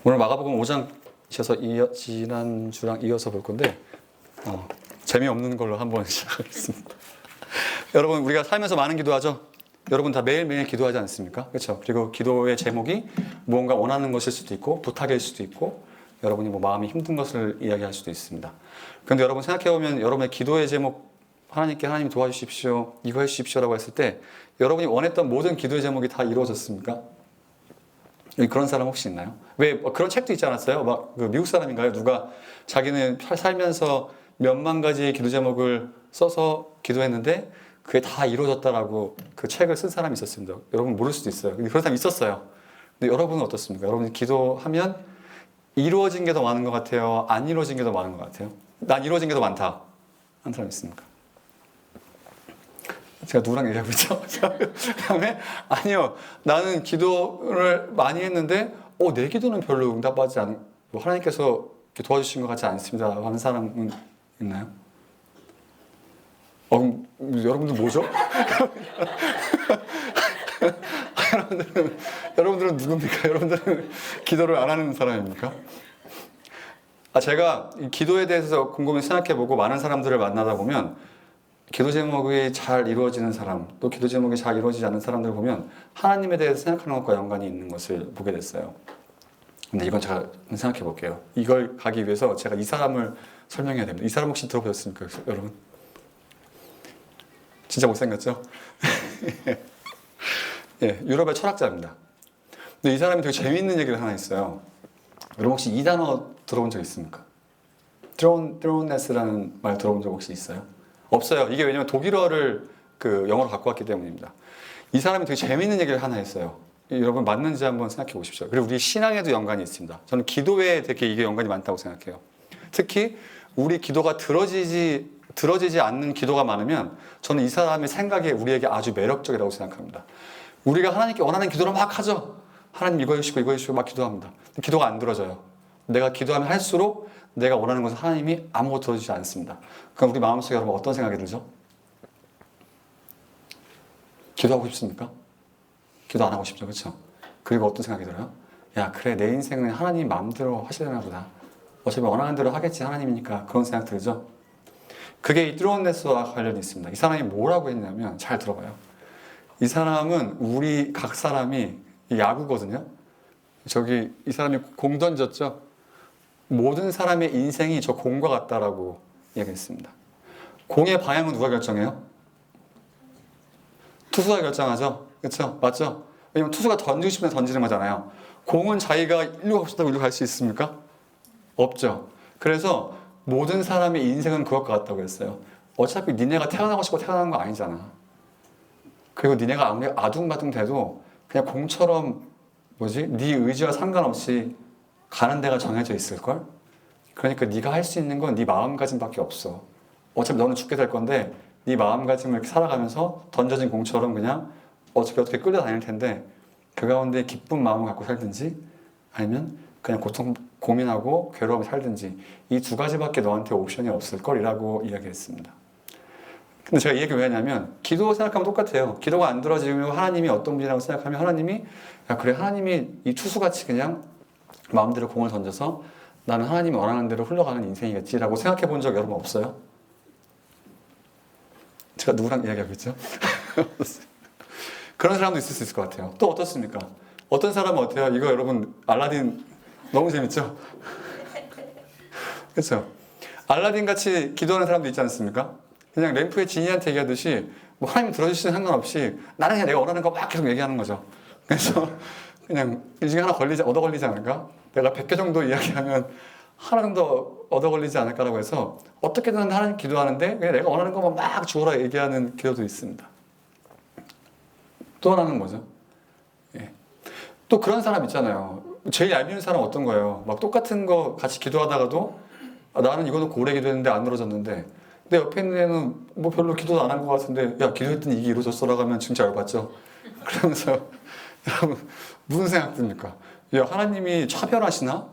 오늘 마가복음 5장 지난주랑 이어서 볼 건데 재미없는 걸로 한번 시작하겠습니다. 여러분, 우리가 살면서 많은 기도하죠? 여러분 다 매일매일 기도하지 않습니까? 그렇죠? 그리고 기도의 제목이 무언가 원하는 것일 수도 있고 부탁일 수도 있고 여러분이 뭐 마음이 힘든 것을 이야기할 수도 있습니다. 그런데 여러분 생각해보면 여러분의 기도의 제목, 하나님께 하나님 도와주십시오, 이거 해주십시오라고 했을 때 여러분이 원했던 모든 기도의 제목이 다 이루어졌습니까? 그런 사람 혹시 있나요? 왜 그런 책도 있지 않았어요? 막 그 미국 사람인가요? 누가 자기는 살면서 몇만 가지의 기도 제목을 써서 기도했는데 그게 다 이루어졌다라고 그 책을 쓴 사람이 있었습니다. 여러분 모를 수도 있어요. 근데 그런 사람이 있었어요. 근데 여러분은 어떻습니까? 여러분이 기도하면 이루어진 게 더 많은 것 같아요? 안 이루어진 게 더 많은 것 같아요? 난 이루어진 게 더 많다 하는 사람 있습니까? 제가 누구랑 얘기하고 있죠? 그 다음에 아니요, 나는 기도를 많이 했는데 내 기도는 별로 응답하지 않은, 뭐 하나님께서 도와주신 것 같지 않습니다 하는 사람은 있나요? 여러분들 뭐죠? 여러분들은 누굽니까? 여러분들은 기도를 안 하는 사람입니까? 제가 기도에 대해서 곰곰이 생각해보고 많은 사람들을 만나다 보면 기도 제목이 잘 이루어지는 사람, 또 기도 제목이 잘 이루어지지 않는 사람들을 보면 하나님에 대해서 생각하는 것과 연관이 있는 것을 보게 됐어요. 근데 이건 제가 생각해 볼게요. 이걸 가기 위해서 제가 이 사람을 설명해야 됩니다. 이 사람 혹시 들어보셨습니까, 여러분? 진짜 못생겼죠? 예, 유럽의 철학자입니다. 근데 이 사람이 되게 재미있는 얘기를 하나 있어요. 여러분 혹시 이 단어 들어본 적 있습니까? 드론네스라는 말 들어본 적 혹시 있어요? 없어요. 이게 왜냐면 독일어를 영어로 갖고 왔기 때문입니다. 이 사람이 되게 재미있는 얘기를 하나 했어요. 여러분 맞는지 한번 생각해 보십시오. 그리고 우리 신앙에도 연관이 있습니다. 저는 기도에 되게 이게 연관이 많다고 생각해요. 특히 우리 기도가 들어지지 않는 기도가 많으면 저는 이 사람의 생각이 우리에게 아주 매력적이라고 생각합니다. 우리가 하나님께 원하는 기도를 막 하죠. 하나님 이거 해주시고 이거 해주시고 막 기도합니다. 기도가 안 들어져요. 내가 기도하면 할수록 내가 원하는 것은 하나님이 아무것도 들어주지 않습니다. 그럼 우리 마음속에 여러분 어떤 생각이 들죠? 기도하고 싶습니까? 기도 안 하고 싶죠, 그렇죠? 그리고 어떤 생각이 들어요? 야, 그래, 내 인생은 하나님 마음대로 하시려나 보다. 어차피 원하는 대로 하겠지, 하나님이니까. 그런 생각 들죠? 그게 이 드론네스와 관련이 있습니다. 이 사람이 뭐라고 했냐면, 잘 들어봐요. 이 사람은 우리 각 사람이 야구거든요. 이 사람이 공 던졌죠? 모든 사람의 인생이 저 공과 같다라고 얘기했습니다. 공의 방향은 누가 결정해요? 투수가 결정하죠? 그렇죠? 맞죠? 왜냐면 투수가 던지고 싶으면 던지는 거잖아요. 공은 자기가 일로 가고 싶다고 일로 갈 수 있습니까? 없죠. 그래서 모든 사람의 인생은 그것과 같다고 했어요. 어차피 니네가 태어나고 싶고 태어나는 거 아니잖아. 그리고 니네가 아무리 아둥바둥 돼도 그냥 공처럼 네 의지와 상관없이 가는 데가 정해져 있을걸? 그러니까 네가 할 수 있는 건 네 마음가짐밖에 없어. 어차피 너는 죽게 될 건데 네 마음가짐을 이렇게 살아가면서 던져진 공처럼 그냥 어떻게 끌려다닐 텐데 그 가운데 기쁜 마음을 갖고 살든지 아니면 그냥 고민하고 괴로움을 살든지 이 두 가지밖에 너한테 옵션이 없을걸 이라고 이야기했습니다. 근데 제가 이 얘기 왜 하냐면 기도 생각하면 똑같아요. 기도가 안 들어지면 하나님이 어떤 분이라고 생각하면 하나님이 야 그래, 하나님이 이 투수같이 그냥 마음대로 공을 던져서 나는 하나님이 원하는 대로 흘러가는 인생이겠지라고 생각해 본 적 여러분 없어요? 제가 누구랑 이야기하고 있죠? 그런 사람도 있을 수 있을 것 같아요. 또 어떻습니까? 어떤 사람은 어때요? 이거 여러분 알라딘 너무 재밌죠? 그렇죠? 알라딘 같이 기도하는 사람도 있지 않습니까? 그냥 램프의 지니한테 얘기하듯이 뭐 하나님 들어주시는 상관없이 나는 그냥 내가 원하는 거 막 계속 얘기하는 거죠. 그래서 그냥 이 중에 하나 얻어 걸리지 않을까? 내가 100개 정도 이야기하면 하나 정도 얻어 걸리지 않을까라고 해서 어떻게든 하나님 기도하는데 그냥 내가 원하는 것만 막 주어라 얘기하는 기도도 있습니다. 또 하나는 뭐죠? 예. 또 그런 사람 있잖아요. 제일 얄미운 사람 어떤 거예요? 막 똑같은 거 같이 기도하다가도 나는 이거 놓고 오래 기도했는데 안 이루어졌는데 내 옆에 있는 애는 뭐 별로 기도도 안 한 것 같은데 야 기도했더니 이게 이루어졌어라고 하면 진짜 열받죠? 그러면서 여러분 무슨 생각 듭니까? 야 하나님이 차별하시나?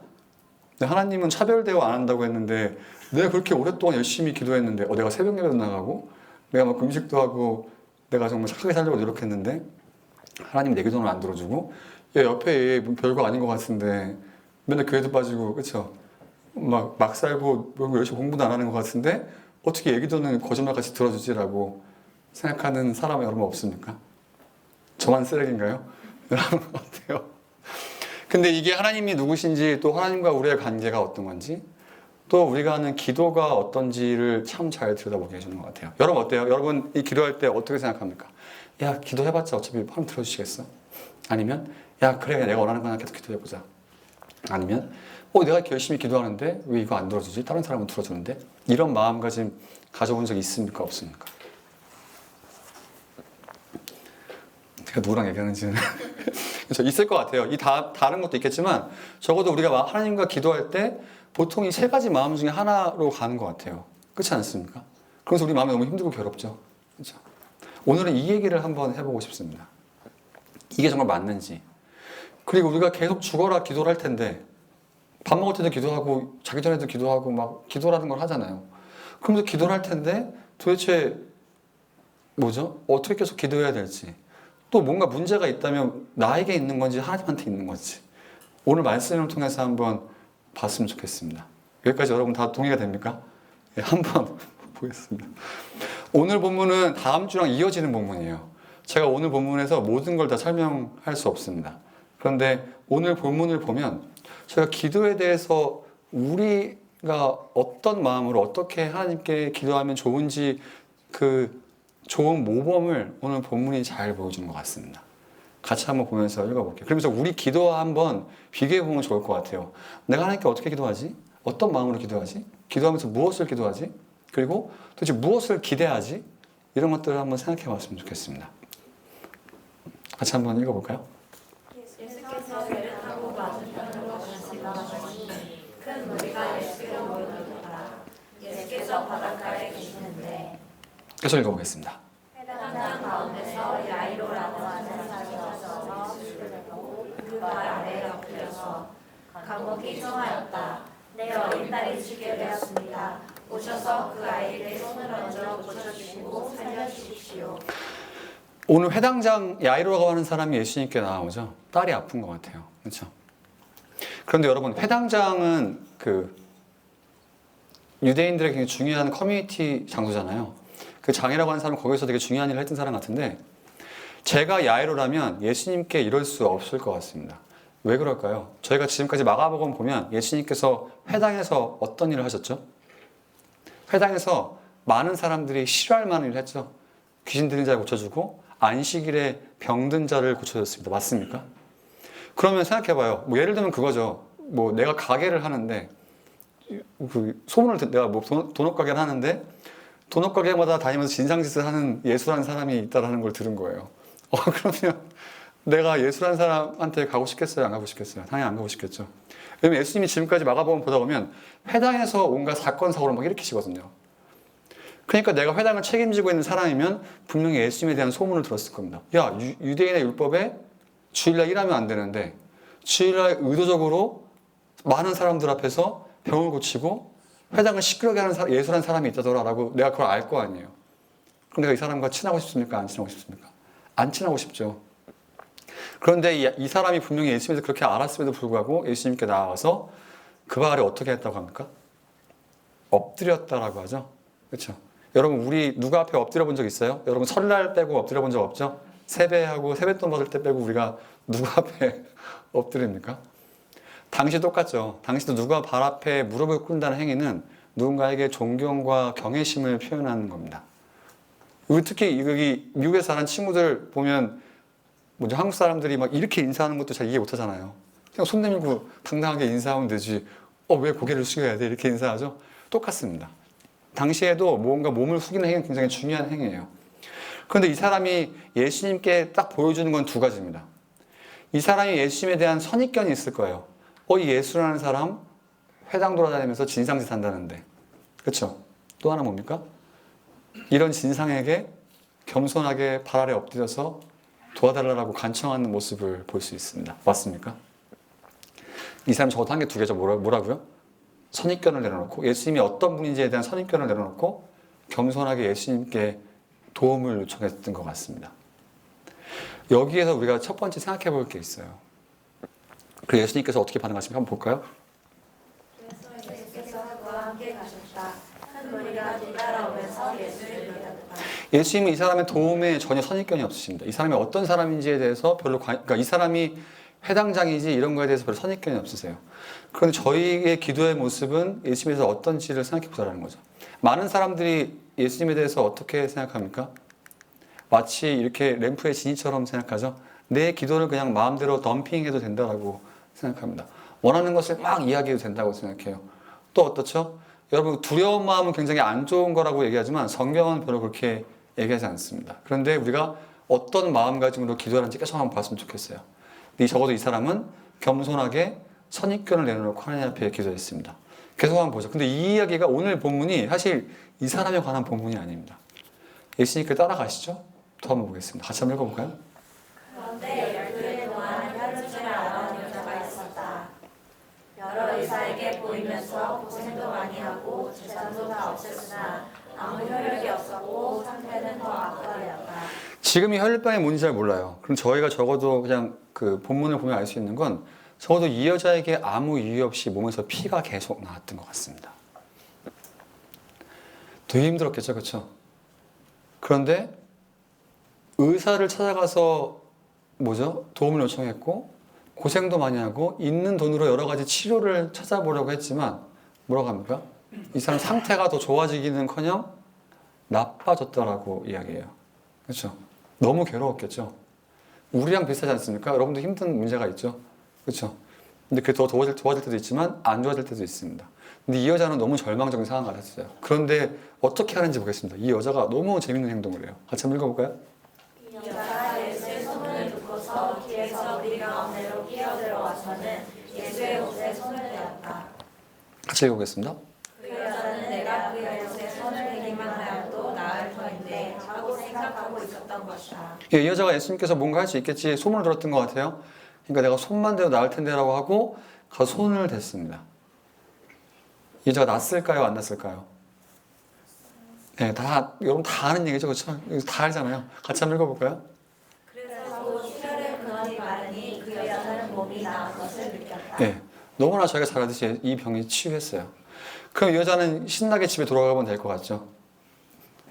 하나님은 차별 대우 안 한다고 했는데 내가 그렇게 오랫동안 열심히 기도했는데 내가 새벽 예배도 나가고 내가 막 금식도 하고 내가 정말 착하게 살려고 노력했는데 하나님 내 기도는 안 들어주고 야 옆에 얘 별거 아닌 것 같은데 맨날 교회도 빠지고, 그쵸? 막 살고, 뭐 열심히 공부도 안 하는 것 같은데, 어떻게 얘기도는 거짓말같이 들어주지라고 생각하는 사람 여러분 없습니까? 저만 쓰레기인가요? 라는 것 같아요. 근데 이게 하나님이 누구신지, 또 하나님과 우리의 관계가 어떤 건지, 또 우리가 하는 기도가 어떤지를 참 잘 들여다보게 해주는 것 같아요. 여러분 어때요? 여러분 이 기도할 때 어떻게 생각합니까? 야, 기도해봤자 어차피 하나님 들어주시겠어? 아니면 야, 그래, 내가 원하는 거나 계속 기도해보자. 아니면 내가 이렇게 열심히 기도하는데 왜 이거 안 들어주지? 다른 사람은 들어주는데? 이런 마음가짐 가져본 적 있습니까? 없습니까? 제가 누구랑 얘기하는지는 그렇죠. 있을 것 같아요. 다른 것도 있겠지만 적어도 우리가 하나님과 기도할 때 보통 이 세 가지 마음 중에 하나로 가는 것 같아요. 그렇지 않습니까? 그래서 우리 마음이 너무 힘들고 괴롭죠. 그렇죠? 오늘은 이 얘기를 한번 해보고 싶습니다. 이게 정말 맞는지. 그리고 우리가 계속 죽어라 기도를 할 텐데 밥 먹을 때도 기도하고 자기 전에도 기도하고 막 기도라는 걸 하잖아요. 그러면서 기도를 할 텐데 도대체 뭐죠? 어떻게 계속 기도해야 될지, 또 뭔가 문제가 있다면 나에게 있는 건지 하나님한테 있는 건지 오늘 말씀을 통해서 한번 봤으면 좋겠습니다. 여기까지 여러분 다 동의가 됩니까? 네, 한번 보겠습니다. 오늘 본문은 다음 주랑 이어지는 본문이에요. 제가 오늘 본문에서 모든 걸 다 설명할 수 없습니다. 그런데 오늘 본문을 보면 제가 기도에 대해서 우리가 어떤 마음으로 어떻게 하나님께 기도하면 좋은지 그 좋은 모범을 오늘 본문이 잘 보여주는 것 같습니다. 같이 한번 보면서 읽어볼게요. 그러면서 우리 기도와 한번 비교해보면 좋을 것 같아요. 내가 하나님께 어떻게 기도하지? 어떤 마음으로 기도하지? 기도하면서 무엇을 기도하지? 그리고 도대체 무엇을 기대하지? 이런 것들을 한번 생각해 봤으면 좋겠습니다. 같이 한번 읽어볼까요? 예수께서 배를 타고 맞은편으로 가시니 큰 무리가 예수께로 모여들더라. 예수께서 바닷가에 계시는데 계속 읽어보겠습니다. 해당장 가운데서 야이로라고 하는 사람이 와서 예수를 보고 그 발 아래에 엎드려서 감옥이 청하였다. 내 어린 딸이 죽게 되었습니다. 오셔서 그 아이에게 손을 얹어 고쳐주시고 살려주십시오. 오늘 회당장 야이로라고 하는 사람이 예수님께 나오죠. 딸이 아픈 것 같아요. 그렇죠? 그런데 여러분, 회당장은 그 유대인들에게 굉장히 중요한 커뮤니티 장소잖아요. 그 장이라고 하는 사람은 거기서 되게 중요한 일을 했던 사람 같은데 제가 야이로라면 예수님께 이럴 수 없을 것 같습니다. 왜 그럴까요? 저희가 지금까지 마가복음 보면 예수님께서 회당에서 어떤 일을 하셨죠? 회당에서 많은 사람들이 싫어할 만한 일을 했죠. 귀신 들린 자를 고쳐주고 안식일에 병든 자를 고쳐줬습니다. 맞습니까? 그러면 생각해봐요. 뭐 예를 들면 그거죠. 뭐 내가 가게를 하는데 그 소문을 내가 뭐 도넛 가게를 하는데 도넛 가게마다 다니면서 진상짓을 하는 예수라는 사람이 있다라는 걸 들은 거예요. 그러면 내가 예수라는 사람한테 가고 싶겠어요? 안 가고 싶겠어요? 당연히 안 가고 싶겠죠. 왜냐면 예수님이 지금까지 마가복음 보다 보면 회당에서 온갖 사건 사고를 막 일으키시거든요. 그러니까 내가 회당을 책임지고 있는 사람이면 분명히 예수님에 대한 소문을 들었을 겁니다. 야, 유대인의 율법에 주일날 일하면 안 되는데 주일날 의도적으로 많은 사람들 앞에서 병을 고치고 회당을 시끄럽게 하는 예수라는 사람이 있다더라라고 내가 그걸 알 거 아니에요. 그럼 내가 이 사람과 친하고 싶습니까? 안 친하고 싶습니까? 안 친하고 싶죠. 그런데 이 사람이 분명히 예수님에서 그렇게 알았음에도 불구하고 예수님께 나와서 그 발에 어떻게 했다고 합니까? 엎드렸다라고 하죠. 그렇죠? 여러분 우리 누가 앞에 엎드려 본 적 있어요? 여러분 설날 빼고 엎드려 본 적 없죠? 세배하고 세뱃돈 받을 때 빼고 우리가 누구 앞에 엎드립니까? 당시 똑같죠. 당시도 누가 발 앞에 무릎을 꿇는다는 행위는 누군가에게 존경과 경외심을 표현하는 겁니다. 우리 특히 여기 미국에 사는 친구들 보면 먼저 한국 사람들이 막 이렇게 인사하는 것도 잘 이해 못 하잖아요. 그냥 손 내밀고 당당하게 인사하면 되지. 왜 고개를 숙여야 돼? 이렇게 인사하죠? 똑같습니다. 당시에도 뭔가 몸을 숙이는 행위는 굉장히 중요한 행위예요. 그런데 이 사람이 예수님께 딱 보여주는 건 두 가지입니다. 이 사람이 예수님에 대한 선입견이 있을 거예요. 이 예수라는 사람 회당 돌아다니면서 진상짓 한다는데. 그렇죠? 또 하나 뭡니까? 이런 진상에게 겸손하게 발 아래 엎드려서 도와달라고 간청하는 모습을 볼 수 있습니다. 맞습니까? 이 사람 적어도 한 개 두 개죠. 뭐라고요? 선입견을 내려놓고 예수님이 어떤 분인지에 대한 선입견을 내려놓고 겸손하게 예수님께 도움을 요청했던 것 같습니다. 여기에서 우리가 첫 번째 생각해 볼 게 있어요. 그 예수님께서 어떻게 반응하십니까? 한번 볼까요? 그래서 예수께서 그와 함께 가셨다. 큰 무리가 뒤따라오면서 예수를 믿었다. 예수님은 이 사람의 도움에 전혀 선입견이 없으십니다. 이 사람이 어떤 사람인지에 대해서 별로 그러니까 이 사람이 해당장이지 이런 거에 대해서 별로 선입견이 없으세요. 그런데 저희의 기도의 모습은 예수님에 대해서 어떤지를 생각해 보자라는 거죠. 많은 사람들이 예수님에 대해서 어떻게 생각합니까? 마치 이렇게 램프의 진이처럼 생각하죠. 내 기도를 그냥 마음대로 덤핑해도 된다라고 생각합니다. 원하는 것을 막 이야기해도 된다고 생각해요. 또 어떻죠? 여러분 두려운 마음은 굉장히 안 좋은 거라고 얘기하지만 성경은 별로 그렇게 얘기하지 않습니다. 그런데 우리가 어떤 마음가짐으로 기도하는지 계속 한번 봤으면 좋겠어요. 근데 적어도 이 사람은 겸손하게 선입견을 내놓고 하나님 앞에 기도했습니다. 계속 한번 보죠. 근데 이 이야기가 오늘 본문이 사실 이 사람에 관한 본문이 아닙니다. 예수님께 따라가시죠. 더 한번 보겠습니다. 같이 한번 읽어볼까요? 그런데 12일 동안 혈루증을 앓아온 여자가 있었다. 여러 의사에게 보이면서 고생도 많이 하고 재산도 다 없앴으나 아무 효력이 없었고 상태는 더 악화되었다. 지금 이 혈류병이 뭔지 잘 몰라요. 그럼 저희가 적어도 그냥 그 본문을 보면 알 수 있는 건 적어도 이 여자에게 아무 이유 없이 몸에서 피가 계속 나왔던 것 같습니다. 되게 힘들었겠죠, 그렇죠? 그런데 의사를 찾아가서 도움을 요청했고 고생도 많이 하고 있는 돈으로 여러 가지 치료를 찾아보려고 했지만 뭐라고 합니까? 이 사람 상태가 더 좋아지기는커녕 나빠졌다라고 이야기해요. 그렇죠? 너무 괴로웠겠죠. 우리랑 비슷하지 않습니까? 여러분도 힘든 문제가 있죠. 그렇죠? 근데 그게 더 좋아질 때도 있지만 안 좋아질 때도 있습니다. 근데 이 여자는 너무 절망적인 상황을 가졌어요. 그런데 어떻게 하는지 보겠습니다. 이 여자가 너무 재밌는 행동을 해요. 같이 한번 읽어볼까요? 이 여자가 예수의 소문을 듣고서 뒤에서 우리 가운데로 끼어들어와서는 예수의 옷에 손을 대었다. 같이 읽어보겠습니다. 그 여자는 내가 그 예수의 손을 대기만 하여도 나을 터인데 하고 생각하고 있었던 것이다. 이 여자가 예수님께서 뭔가 할 수 있겠지 소문을 들었던 것 같아요. 그러니까 내가 손만 대도 나을 텐데라고 하고 가서 손을 댔습니다. 이 여자가 낫을까요? 안 낫을까요? 네, 여러분 다 아는 얘기죠, 그렇죠? 다 알잖아요. 같이 한번 읽어볼까요? 그래서 곧 수혈의 근원이 마르니 그 여자는 몸이 나은 것을 느꼈다. 네, 너무나 저희가 잘 알듯이 이 병이 치유했어요. 그럼 이 여자는 신나게 집에 돌아가면 될 것 같죠?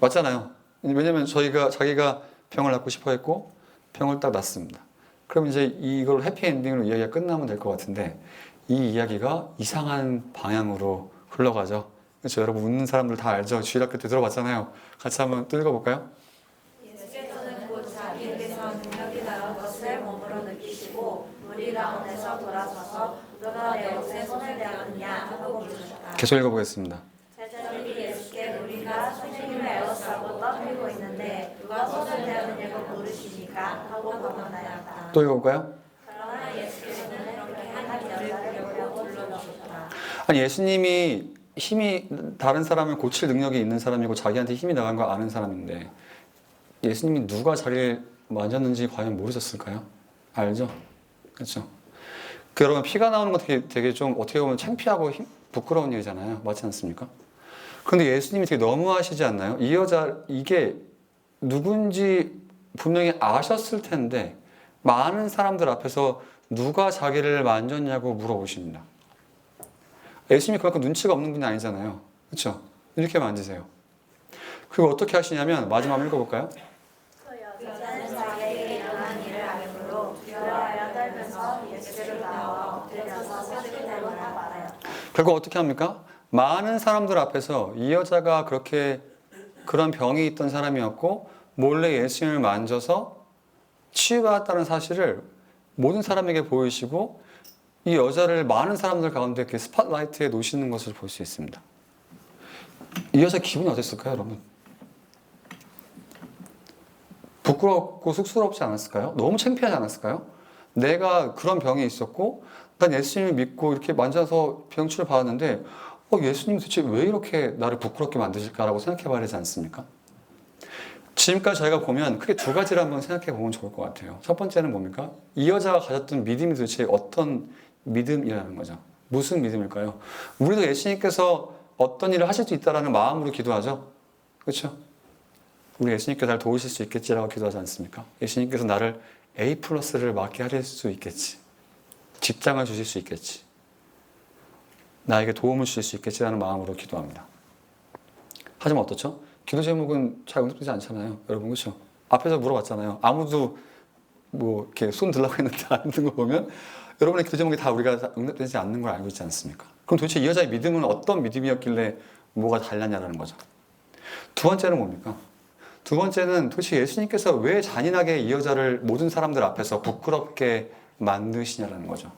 맞잖아요. 왜냐면 자기가 병을 낫고 싶어 했고 병을 딱 낫습니다. 그럼 이제 이걸 해피엔딩으로 이야기가 끝나면 될 것 같은데 이 이야기가 이상한 방향으로 흘러가죠. 그렇죠? 여러분 웃는 사람들 다 알죠? 주일학교 때 들어봤잖아요. 같이 한번 또 읽어볼까요? 예수께서는 곧 자기에게서 능력이 나온 것을 몸으로 느끼시고 무리 가운데서 돌아서서 누가 내 옷에 손을 대었느냐 하고 물으셨다. 계속 읽어보겠습니다. 제자들이 예수께 우리가 선생님의 에워싸고 떠들고 있는데 누가 손을 대었느냐고 물으시니까 하고 반문하였다. 또 읽어볼까요? 그러나 예수께서는 그렇게 한 여자를 보려고 불러주셨다. 아니 예수님이 힘이 다른 사람을 고칠 능력이 있는 사람이고 자기한테 힘이 나간 거 아는 사람인데 예수님이 누가 자기를 만졌는지 과연 모르셨을까요? 알죠? 그렇죠? 여러분 피가 나오는 건 되게 좀 어떻게 보면 창피하고 부끄러운 일이잖아요. 맞지 않습니까? 그런데 예수님이 되게 너무하시지 않나요? 이 여자 이게 누군지 분명히 아셨을 텐데 많은 사람들 앞에서 누가 자기를 만졌냐고 물어보십니다. 예수님이 그만큼 눈치가 없는 분이 아니잖아요. 그렇죠? 이렇게 만지세요. 그리고 어떻게 하시냐면 마지막 읽어볼까요? 그 여자는 자기에게 일어난 일을 알므로 두려워하여 떨면서 예수를 나와 엎드려서 서기를 닮아 말하였다. 결국 어떻게 합니까? 많은 사람들 앞에서 이 여자가 그런 병이 있던 사람이었고 몰래 예수님을 만져서 치유받았다는 사실을 모든 사람에게 보이시고 이 여자를 많은 사람들 가운데 이렇게 스팟라이트에 놓으시는 것을 볼 수 있습니다. 이 여자 기분이 어땠을까요, 여러분? 부끄럽고 쑥스럽지 않았을까요? 너무 창피하지 않았을까요? 내가 그런 병이 있었고 난 예수님을 믿고 이렇게 만져서 병치를 받았는데 예수님 도대체 왜 이렇게 나를 부끄럽게 만드실까라고 생각해 봐야 되지 않습니까? 지금까지 저희가 보면 크게 두 가지를 한번 생각해 보면 좋을 것 같아요. 첫 번째는 뭡니까? 이 여자가 가졌던 믿음이 도대체 어떤 믿음이라는 거죠. 무슨 믿음일까요? 우리도 예수님께서 어떤 일을 하실 수 있다라는 마음으로 기도하죠. 그렇죠? 우리 예수님께서 날 도우실 수 있겠지라고 기도하지 않습니까? 예수님께서 나를 A+를 맞게 하실 수 있겠지. 직장을 주실 수 있겠지. 나에게 도움을 주실 수 있겠지라는 마음으로 기도합니다. 하지만 어떻죠? 기도 제목은 잘 응답되지 않잖아요. 여러분, 그렇죠? 앞에서 물어봤잖아요. 아무도 뭐 이렇게 손 들라고 했는데 안 든 거 보면 여러분의 기도 제목이 다 우리가 응답되지 않는 걸 알고 있지 않습니까? 그럼 도대체 이 여자의 믿음은 어떤 믿음이었길래 뭐가 달랐냐라는 거죠. 두 번째는 뭡니까? 두 번째는 도대체 예수님께서 왜 잔인하게 이 여자를 모든 사람들 앞에서 부끄럽게 만드시냐라는 거죠.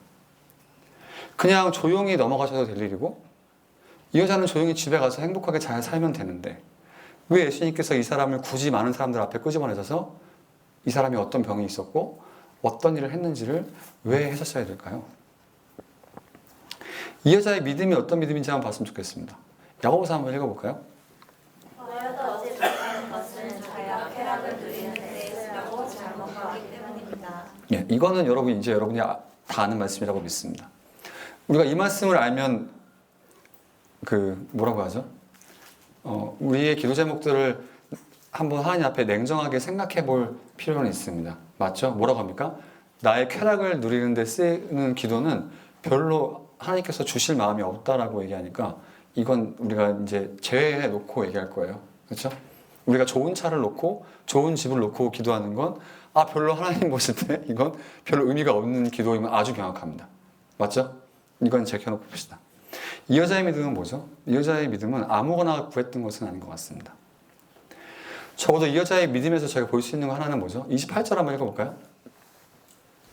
그냥 조용히 넘어가셔도 될 일이고 이 여자는 조용히 집에 가서 행복하게 잘 살면 되는데 왜 예수님께서 이 사람을 굳이 많은 사람들 앞에 끄집어내셔서 이 사람이 어떤 병이 있었고 어떤 일을 했는지를 왜 하셨어야 될까요? 이 여자의 믿음이 어떤 믿음인지 한번 봤으면 좋겠습니다. 야고보서 한번 읽어볼까요? 너희도 어제 못하는 것은 자기가 쾌락을 누리는 데 있으라고 잘못하기 때문입니다. 예, 이거는 여러분이 다 아는 말씀이라고 믿습니다. 우리가 이 말씀을 알면 뭐라고 하죠? 우리의 기도 제목들을 한번 하나님 앞에 냉정하게 생각해 볼 필요는 있습니다. 맞죠? 뭐라고 합니까? 나의 쾌락을 누리는 데 쓰는 기도는 별로 하나님께서 주실 마음이 없다라고 얘기하니까 이건 우리가 이제 제외해 놓고 얘기할 거예요. 그렇죠? 우리가 좋은 차를 놓고 좋은 집을 놓고 기도하는 건 별로 하나님 보실 때 이건 별로 의미가 없는 기도임은 아주 명확합니다. 맞죠? 이건 제껴놓고 봅시다. 이 여자의 믿음은 뭐죠? 이 여자의 믿음은 아무거나 구했던 것은 아닌 것 같습니다. 적어도 이 여자의 믿음에서 저희가 볼 수 있는 거 하나는 뭐죠? 28절 한번 읽어볼까요?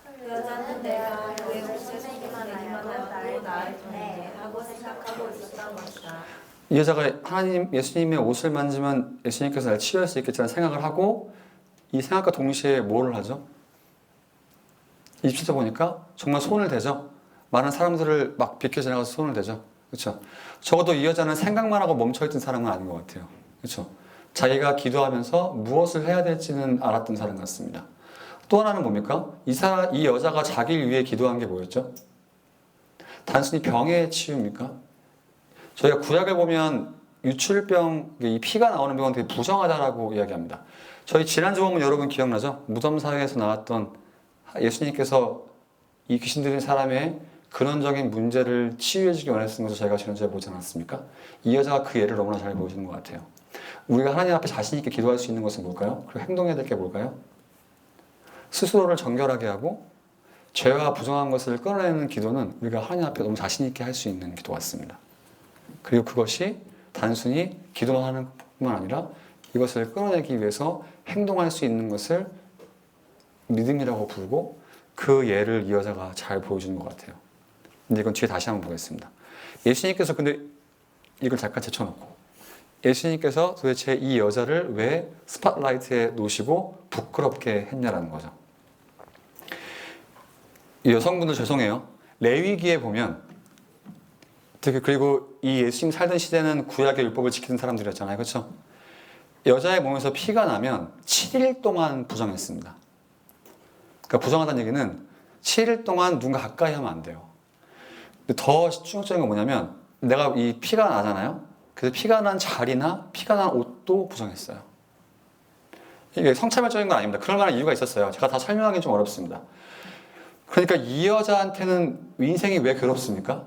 그 여자는 내가 그의 옷을 생기만 아니면 나를 낳을 텐데 하고 생각하고 있었던 것이다. 이 여자가 예수님의 옷을 만지면 예수님께서 날 치유할 수 있겠지라는 생각을 하고 이 생각과 동시에 뭐를 하죠? 27절 보니까 정말 손을 대죠. 많은 사람들을 막 비켜 지나가서 손을 대죠. 그렇죠? 적어도 이 여자는 생각만 하고 멈춰있던 사람은 아닌 것 같아요. 그렇죠? 자기가 기도하면서 무엇을 해야 될지는 알았던 사람 같습니다. 또 하나는 뭡니까? 이 여자가 자기를 위해 기도한 게 뭐였죠? 단순히 병의 치유입니까? 저희가 구약을 보면 유출병, 이 피가 나오는 병은 되게 부정하다라고 이야기합니다. 저희 지난주 보면 여러분 기억나죠? 무덤 사회에서 나왔던 예수님께서 이 귀신 들린 사람의 근원적인 문제를 치유해주기 원했던 것을 저희가 지난주에 보지 않았습니까? 이 여자가 그 예를 너무나 잘 보여주는 것 같아요. 우리가 하나님 앞에 자신 있게 기도할 수 있는 것은 뭘까요? 그리고 행동해야 될 게 뭘까요? 스스로를 정결하게 하고 죄와 부정한 것을 끌어내는 기도는 우리가 하나님 앞에 너무 자신 있게 할 수 있는 기도 같습니다. 그리고 그것이 단순히 기도만 하는 뿐만 아니라 이것을 끌어내기 위해서 행동할 수 있는 것을 믿음이라고 부르고 그 예를 이 여자가 잘 보여주는 것 같아요. 근데 이건 뒤에 다시 한번 보겠습니다. 예수님께서 근데 이걸 잠깐 제쳐놓고 예수님께서 도대체 이 여자를 왜 스팟라이트에 놓으시고 부끄럽게 했냐라는 거죠. 이 여성분들 죄송해요. 레위기에 보면 특히 그리고 이 예수님 살던 시대는 구약의 율법을 지키는 사람들이었잖아요. 그렇죠? 여자의 몸에서 피가 나면 7일 동안 부정했습니다. 그러니까 부정하다는 얘기는 7일 동안 누군가 가까이 하면 안 돼요. 근데 더 충격적인 건 뭐냐면 내가 이 피가 나잖아요. 그래서 피가 난 자리나 피가 난 옷도 부정했어요. 이게 성차별적인 건 아닙니다. 그럴 만한 이유가 있었어요. 제가 다 설명하기는 좀 어렵습니다. 그러니까 이 여자한테는 인생이 왜 괴롭습니까?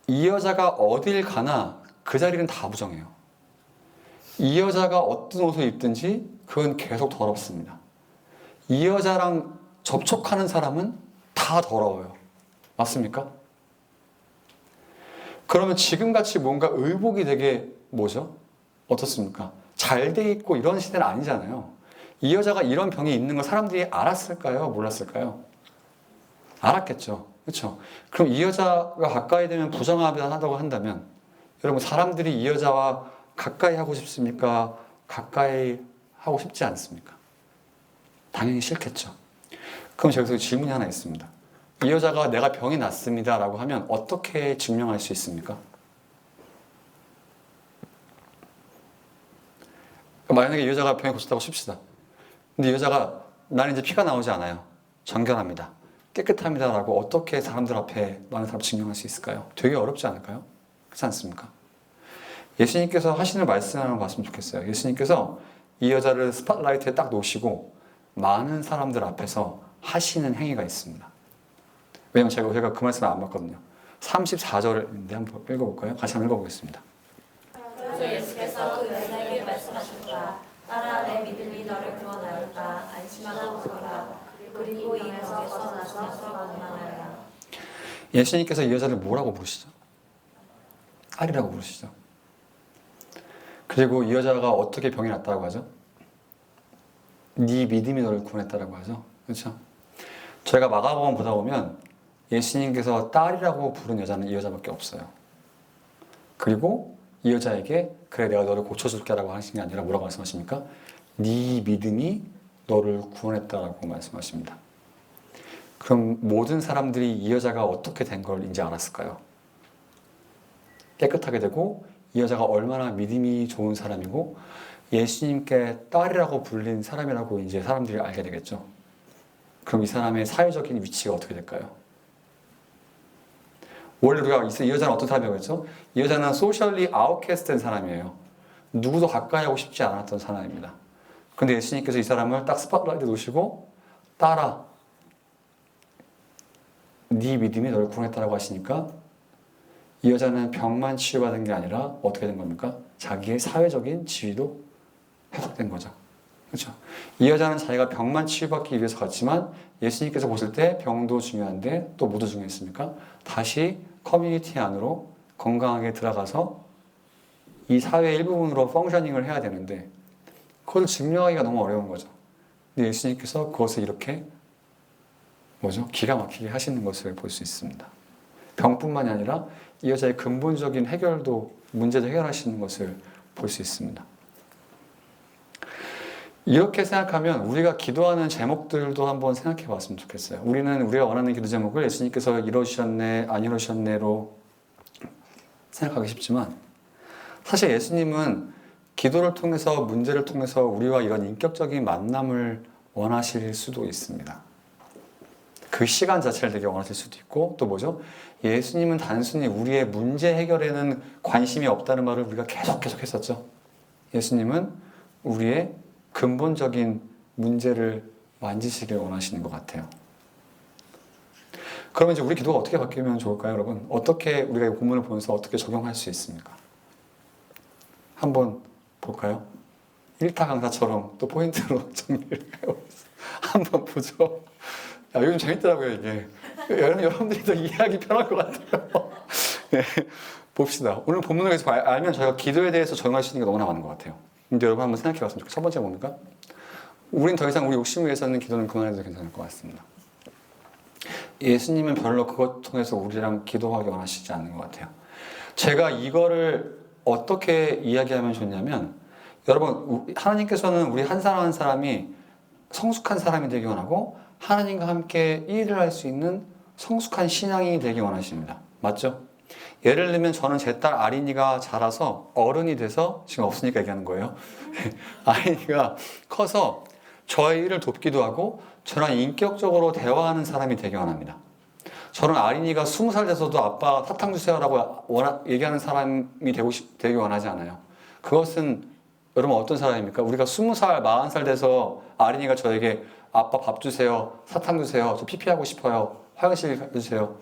이 여자가 어딜 가나 그 자리는 다 부정해요. 이 여자가 어떤 옷을 입든지 그건 계속 더럽습니다. 이 여자랑 접촉하는 사람은 다 더러워요. 맞습니까? 그러면 지금같이 뭔가 의복이 되게 뭐죠? 어떻습니까? 잘 돼 있고 이런 시대는 아니잖아요. 이 여자가 이런 병이 있는 걸 사람들이 알았을까요? 몰랐을까요? 알았겠죠. 그렇죠? 그럼 이 여자가 가까이 되면 부정하다고 한다면 여러분 사람들이 이 여자와 가까이 하고 싶습니까? 가까이 하고 싶지 않습니까? 당연히 싫겠죠. 그럼 여기서 질문이 하나 있습니다. 이 여자가 내가 병이 났습니다 라고 하면 어떻게 증명할 수 있습니까? 만약에 이 여자가 병이 고쳤다고 칩시다. 근데 이 여자가 나는 이제 피가 나오지 않아요. 정결합니다. 깨끗합니다 라고 어떻게 사람들 앞에 많은 사람 증명할 수 있을까요? 되게 어렵지 않을까요? 그렇지 않습니까? 예수님께서 하시는 말씀을 한번 봤으면 좋겠어요. 예수님께서 이 여자를 스팟라이트에 딱 놓으시고 많은 사람들 앞에서 하시는 행위가 있습니다. 왜냐면 제가 그 말씀을 안 봤거든요. 34절인데 한번 읽어볼까요? 같이 한번 읽어보겠습니다. 그래서 예수께서 그 여자에게 말씀하셨다. 딸아, 내 믿음이 너를 구원하였다. 안심하고 웃어라. 그리고 이에서 벗어나서 건강하여라. 예수님께서 이 여자를 뭐라고 부르시죠? 딸이라고 부르시죠. 그리고 이 여자가 어떻게 병이 났다고 하죠? 네 믿음이 너를 구원했다라고 하죠. 그렇죠? 저희가 마가복음 보다 보면 예수님께서 딸이라고 부른 여자는 이 여자밖에 없어요. 그리고 이 여자에게 그래 내가 너를 고쳐줄게라고 하신 게 아니라 뭐라고 말씀하십니까? 네 믿음이 너를 구원했다라고 말씀하십니다. 그럼 모든 사람들이 이 여자가 어떻게 된 걸 이제 알았을까요? 깨끗하게 되고 이 여자가 얼마나 믿음이 좋은 사람이고 예수님께 딸이라고 불린 사람이라고 이제 사람들이 알게 되겠죠. 그럼 이 사람의 사회적인 위치가 어떻게 될까요? 원래 우리가 이 여자는 어떤 사람이라고 했죠? 이 여자는 소셜리 아웃캐스트된 사람이에요. 누구도 가까이 하고 싶지 않았던 사람입니다. 근데 예수님께서 이 사람을 딱 스팟라이트에 놓으시고 딸아, 네 믿음이 너를 구원했다라고 하시니까 이 여자는 병만 치유받은 게 아니라 어떻게 된 겁니까? 자기의 사회적인 지위도 회복된 거죠. 그렇죠? 이 여자는 자기가 병만 치유받기 위해서 갔지만 예수님께서 보실 때 병도 중요한데 또 뭐도 중요했습니까? 다시 커뮤니티 안으로 건강하게 들어가서 이 사회의 일부분으로 펑셔닝을 해야 되는데 그걸 증명하기가 너무 어려운 거죠. 근데 예수님께서 그것을 이렇게 기가 막히게 하시는 것을 볼 수 있습니다. 병뿐만이 아니라 이 여자의 근본적인 문제도 해결하시는 것을 볼 수 있습니다. 이렇게 생각하면 우리가 기도하는 제목들도 한번 생각해 봤으면 좋겠어요. 우리가 원하는 기도 제목을 예수님께서 이루셨네, 안 이루셨네로 생각하기 쉽지만 사실 예수님은 기도를 통해서 문제를 통해서 우리와 이런 인격적인 만남을 원하실 수도 있습니다. 그 시간 자체를 되게 원하실 수도 있고 또 예수님은 단순히 우리의 문제 해결에는 관심이 없다는 말을 우리가 계속 했었죠. 예수님은 우리의 근본적인 문제를 만지시길 원하시는 것 같아요. 그러면 이제 우리 기도가 어떻게 바뀌면 좋을까요, 여러분? 어떻게 우리가 이 본문을 보면서 어떻게 적용할 수 있습니까? 한번 볼까요? 1타 강사처럼 또 포인트로 정리를 해보겠습니다. 한번 보죠. 요즘 재밌더라고요, 이게. 여러분들이 더 이해하기 편할 것 같아요. 네, 봅시다. 오늘 본문을 계속 알면 저희가 기도에 대해서 적용할 수 있는 게 너무나 많은 것 같아요. 근데 여러분 한번 생각해 봤으면 좋겠어요. 첫 번째 뭡니까? 우린 더 이상 우리 욕심을 위해서는 기도는 그만해도 괜찮을 것 같습니다. 예수님은 별로 그것 통해서 우리랑 기도하기 원하시지 않는 것 같아요. 제가 이거를 어떻게 이야기하면 좋냐면 여러분 하나님께서는 우리 한 사람 한 사람이 성숙한 사람이 되기 원하고 하나님과 함께 일을 할 수 있는 성숙한 신앙이 되기 원하십니다. 맞죠? 예를 들면 저는 제 딸 아린이가 자라서 어른이 돼서 지금 없으니까 얘기하는 거예요. 아린이가 커서 저의 일을 돕기도 하고 저랑 인격적으로 대화하는 사람이 되기 원합니다. 저는 아린이가 20살 돼서도 아빠 사탕 주세요라고 얘기하는 사람이 되기 원하지 않아요. 그것은 여러분 어떤 사람입니까? 우리가 20살, 40살 돼서 아린이가 저에게 아빠 밥 주세요, 사탕 주세요, 저 피피하고 싶어요, 화장실 가주세요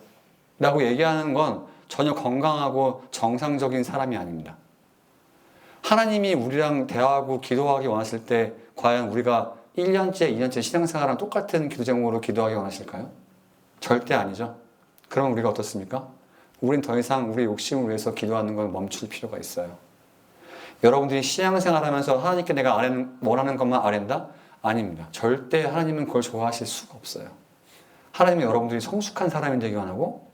라고 얘기하는 건 전혀 건강하고 정상적인 사람이 아닙니다. 하나님이 우리랑 대화하고 기도하기 원하실 때 과연 우리가 1년째, 2년째 신앙생활랑 똑같은 기도 제목으로 기도하기 원하실까요? 절대 아니죠. 그럼 우리가 어떻습니까? 우린 더 이상 우리의 욕심을 위해서 기도하는 건 멈출 필요가 있어요. 여러분들이 신앙생활하면서 하나님께 내가 원하는 것만 아랜다? 아닙니다. 절대 하나님은 그걸 좋아하실 수가 없어요. 하나님은 여러분들이 성숙한 사람이 되기 원하고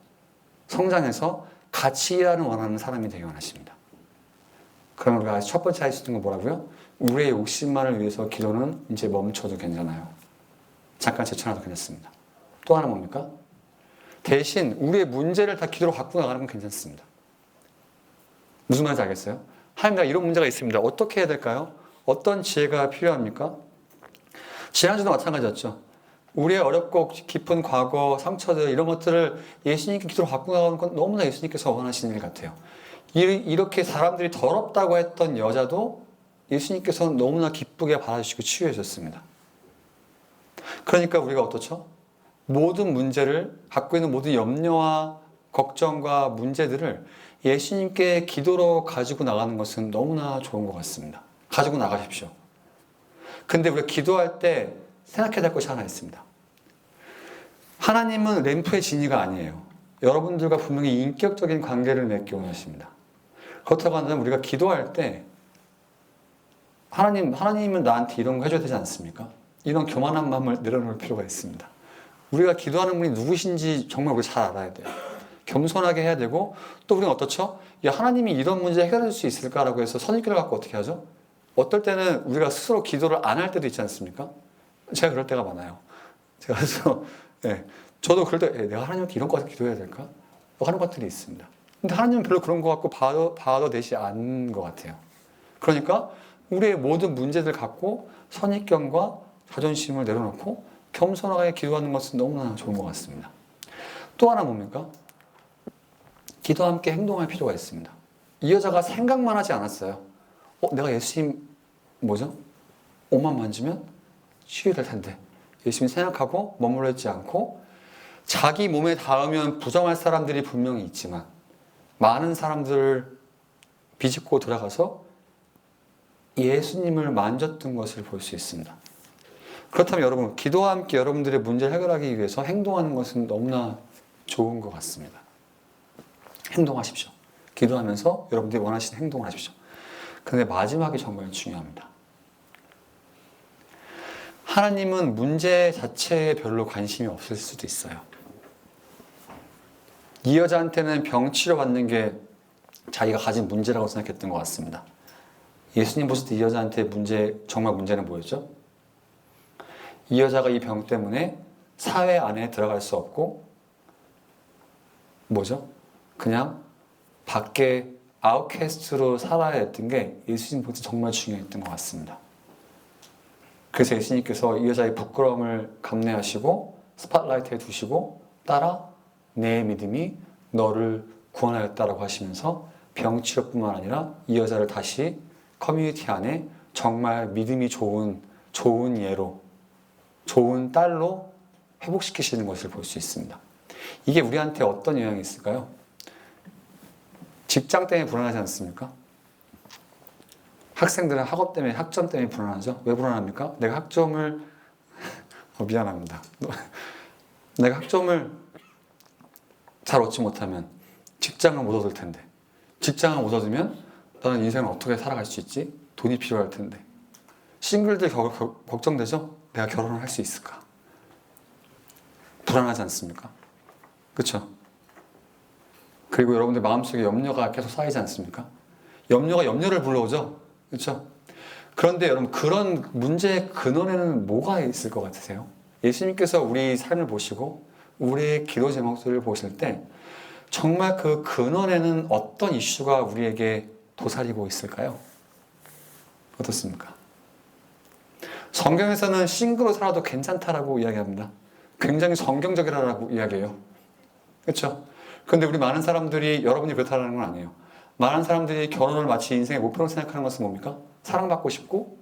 성장해서 같이 일하는 원하는 사람이 되기 원하십니다. 그럼 우리가 첫 번째 할 수 있는 건 뭐라고요? 우리의 욕심만을 위해서 기도는 이제 멈춰도 괜찮아요. 잠깐 제쳐놔도 괜찮습니다. 또 하나 뭡니까? 대신 우리의 문제를 다 기도로 갖고 나가는 건 괜찮습니다. 무슨 말인지 알겠어요? 하나님, 내가 이런 문제가 있습니다. 어떻게 해야 될까요? 어떤 지혜가 필요합니까? 지난주도 마찬가지였죠. 우리의 어렵고 깊은 과거, 상처들 이런 것들을 예수님께 기도로 갖고 나가는 건 너무나 예수님께서 원하시는 일 같아요. 이렇게 사람들이 더럽다고 했던 여자도 예수님께서는 너무나 기쁘게 받아주시고 치유해 주셨습니다. 그러니까 우리가 어떻죠? 모든 문제를, 갖고 있는 모든 염려와 걱정과 문제들을 예수님께 기도로 가지고 나가는 것은 너무나 좋은 것 같습니다. 가지고 나가십시오. 근데 우리가 기도할 때 생각해야 될 것이 하나 있습니다. 하나님은 램프의 지니가 아니에요. 여러분들과 분명히 인격적인 관계를 맺기 원하십니다. 그렇다고 한다면 우리가 기도할 때 하나님은 나한테 이런 거 해줘야 되지 않습니까? 이런 교만한 마음을 내려놓을 필요가 있습니다. 우리가 기도하는 분이 누구신지 정말 우리 잘 알아야 돼요. 겸손하게 해야 되고, 또 우리는 어떻죠? 야, 하나님이 이런 문제 해결해 줄 수 있을까라고 해서 선입견을 갖고 어떻게 하죠? 어떨 때는 우리가 스스로 기도를 안 할 때도 있지 않습니까? 제가 그럴 때가 많아요. 제가 그래서 저도 그럴 때 내가 하나님한테 이런 거 기도해야 될까? 하는 것들이 있습니다. 근데 하나님은 별로 그런 거 갖고 받아내지 않는 것 같아요. 그러니까 우리의 모든 문제들 갖고 선입견과 자존심을 내려놓고 겸손하게 기도하는 것은 너무나 좋은 것 같습니다. 또 하나 뭡니까? 기도와 함께 행동할 필요가 있습니다. 이 여자가 생각만 하지 않았어요. 내가 예수님 옷만 만지면 치유될 텐데. 열심히 생각하고 머물러 있지 않고 자기 몸에 닿으면 부정할 사람들이 분명히 있지만 많은 사람들을 비집고 들어가서 예수님을 만졌던 것을 볼 수 있습니다. 그렇다면 여러분, 기도와 함께 여러분들의 문제를 해결하기 위해서 행동하는 것은 너무나 좋은 것 같습니다. 행동하십시오. 기도하면서 여러분들이 원하시는 행동을 하십시오. 그런데 마지막이 정말 중요합니다. 하나님은 문제 자체에 별로 관심이 없을 수도 있어요. 이 여자한테는 병 치료받는 게 자기가 가진 문제라고 생각했던 것 같습니다. 예수님 보실 때 이 여자한테 정말 문제는 뭐였죠? 이 여자가 이 병 때문에 사회 안에 들어갈 수 없고 그냥 밖에 아웃캐스트로 살아야 했던 게 예수님 볼 때 정말 중요했던 것 같습니다. 그래서 예수님께서 이 여자의 부끄러움을 감내하시고 스팟라이트에 두시고 따라 내 믿음이 너를 구원하였다라고 하시면서 병치료뿐만 아니라 이 여자를 다시 커뮤니티 안에 정말 믿음이 좋은 예로, 좋은 딸로 회복시키시는 것을 볼 수 있습니다. 이게 우리한테 어떤 영향이 있을까요? 직장 때문에 불안하지 않습니까? 학생들은 학점 때문에 불안하죠? 왜 불안합니까? 내가 학점을 미안합니다. 내가 학점을 잘 얻지 못하면 직장을 못 얻을 텐데, 직장을 못 얻으면 나는 인생을 어떻게 살아갈 수 있지? 돈이 필요할 텐데. 싱글들 걱정되죠? 내가 결혼을 할 수 있을까? 불안하지 않습니까? 그렇죠? 그리고 여러분들 마음속에 염려가 계속 쌓이지 않습니까? 염려가 염려를 불러오죠? 그렇죠? 그런데 여러분, 그런 문제의 근원에는 뭐가 있을 것 같으세요? 예수님께서 우리 삶을 보시고 우리의 기도 제목들을 보실 때 정말 그 근원에는 어떤 이슈가 우리에게 도사리고 있을까요? 어떻습니까? 성경에서는 싱글로 살아도 괜찮다라고 이야기합니다. 굉장히 성경적이라고 이야기해요. 그렇죠? 그런데 우리 많은 사람들이, 여러분이 그렇다는 건 아니에요. 많은 사람들이 결혼을 마치 인생의 목표로 생각하는 것은 뭡니까? 사랑받고 싶고,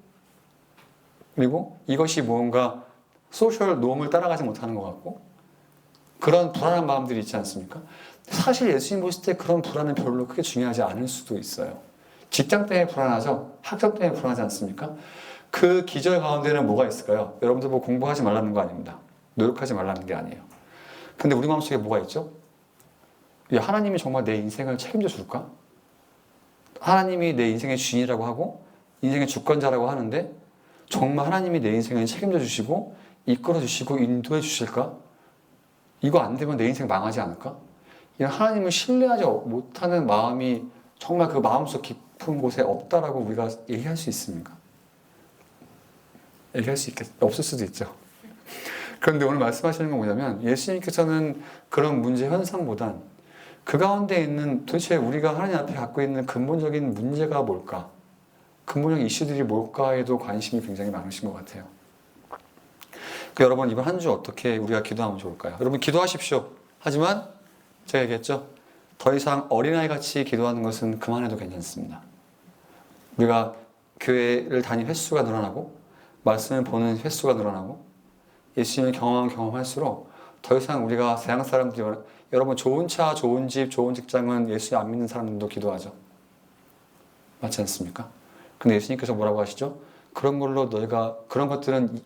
그리고 이것이 뭔가 소셜 놈을 따라가지 못하는 것 같고, 그런 불안한 마음들이 있지 않습니까? 사실 예수님 보실 때 그런 불안은 별로 크게 중요하지 않을 수도 있어요. 직장 때문에 불안하죠? 학점 때문에 불안하지 않습니까? 그 기절 가운데는 뭐가 있을까요? 여러분들 뭐 공부하지 말라는 거 아닙니다. 노력하지 말라는 게 아니에요. 근데 우리 마음속에 뭐가 있죠? 하나님이 정말 내 인생을 책임져 줄까? 하나님이 내 인생의 주인이라고 하고 인생의 주권자라고 하는데 정말 하나님이 내 인생을 책임져 주시고 이끌어 주시고 인도해 주실까? 이거 안 되면 내 인생 망하지 않을까? 이런 하나님을 신뢰하지 못하는 마음이 정말 그 마음속 깊은 곳에 없다라고 우리가 얘기할 수 있습니까? 없을 수도 있죠. 그런데 오늘 말씀하시는 건 뭐냐면 예수님께서는 그런 문제 현상보단 그 가운데 있는 도대체 우리가 하나님 앞에 갖고 있는 근본적인 문제가 뭘까? 근본적인 이슈들이 뭘까에도 관심이 굉장히 많으신 것 같아요. 여러분, 이번 한 주 어떻게 우리가 기도하면 좋을까요? 여러분, 기도하십시오. 하지만 제가 얘기했죠? 더 이상 어린아이같이 기도하는 것은 그만해도 괜찮습니다. 우리가 교회를 다니는 횟수가 늘어나고 말씀을 보는 횟수가 늘어나고 예수님을 경험할수록 더 이상 우리가 세상 사람들이 여러분 좋은 차, 좋은 집, 좋은 직장은 예수 안 믿는 사람들도 기도하죠. 맞지 않습니까? 근데 예수님께서 뭐라고 하시죠? 그런 걸로 너희가 그런 것들은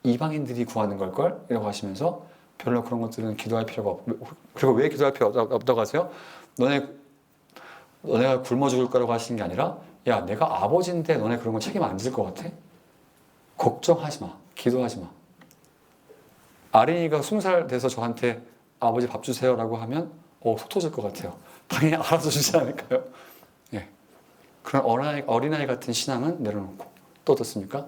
이방인들이 구하는 걸걸? 이라고 하시면서 별로 그런 것들은 기도할 필요가 없고 그리고 왜 기도할 필요 없다고 하세요? 너네가 굶어 죽을 거라고 하시는 게 아니라 야 내가 아버지인데 너네 그런 거 책임 안 질 것 같아? 걱정하지 마. 기도하지 마. 아린이가 20살 돼서 저한테 아버지 밥 주세요 라고 하면 속 터질 것 같아요. 당연히 알아서 주지 않을까요? 예. 그런 어린아이 같은 신앙은 내려놓고 또 어떻습니까?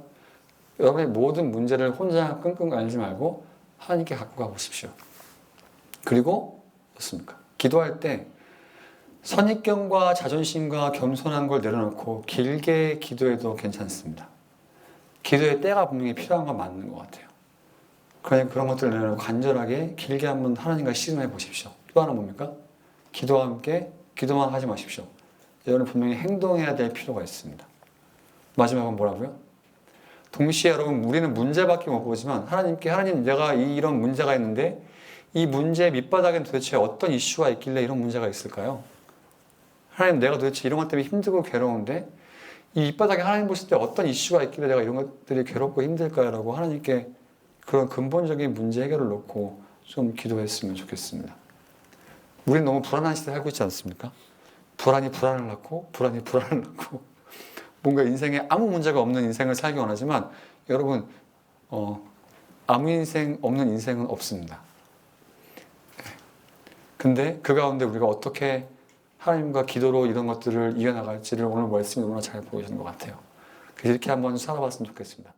여러분의 모든 문제를 혼자 끙끙 앓지 말고 하나님께 갖고 가보십시오. 그리고 어떻습니까? 기도할 때 선입견과 자존심과 겸손한 걸 내려놓고 길게 기도해도 괜찮습니다. 기도의 때가 분명히 필요한 건 맞는 것 같아요. 그냥 그런 것들을 내려놓고 간절하게 길게 한번 하나님과 씨름해 보십시오. 또 하나 뭡니까? 기도와 함께 기도만 하지 마십시오. 여러분 분명히 행동해야 될 필요가 있습니다. 마지막은 뭐라고요? 동시에 여러분 우리는 문제밖에 못 보지만 하나님 내가 이런 문제가 있는데 이 문제의 밑바닥엔 도대체 어떤 이슈가 있길래 이런 문제가 있을까요? 하나님 내가 도대체 이런 것 때문에 힘들고 괴로운데 이 밑바닥에 하나님 보실 때 어떤 이슈가 있길래 내가 이런 것들이 괴롭고 힘들까요? 라고 하나님께 그런 근본적인 문제 해결을 놓고 좀 기도했으면 좋겠습니다. 우리는 너무 불안한 시대에 살고 있지 않습니까? 불안이 불안을 낳고 불안이 불안을 낳고 뭔가 인생에 아무 문제가 없는 인생을 살기 원하지만 여러분 아무 인생 없는 인생은 없습니다. 근데 그 가운데 우리가 어떻게 하나님과 기도로 이런 것들을 이겨나갈지를 오늘 말씀이 너무나 잘 보여주는 것 같아요. 그래서 이렇게 한번 살아봤으면 좋겠습니다.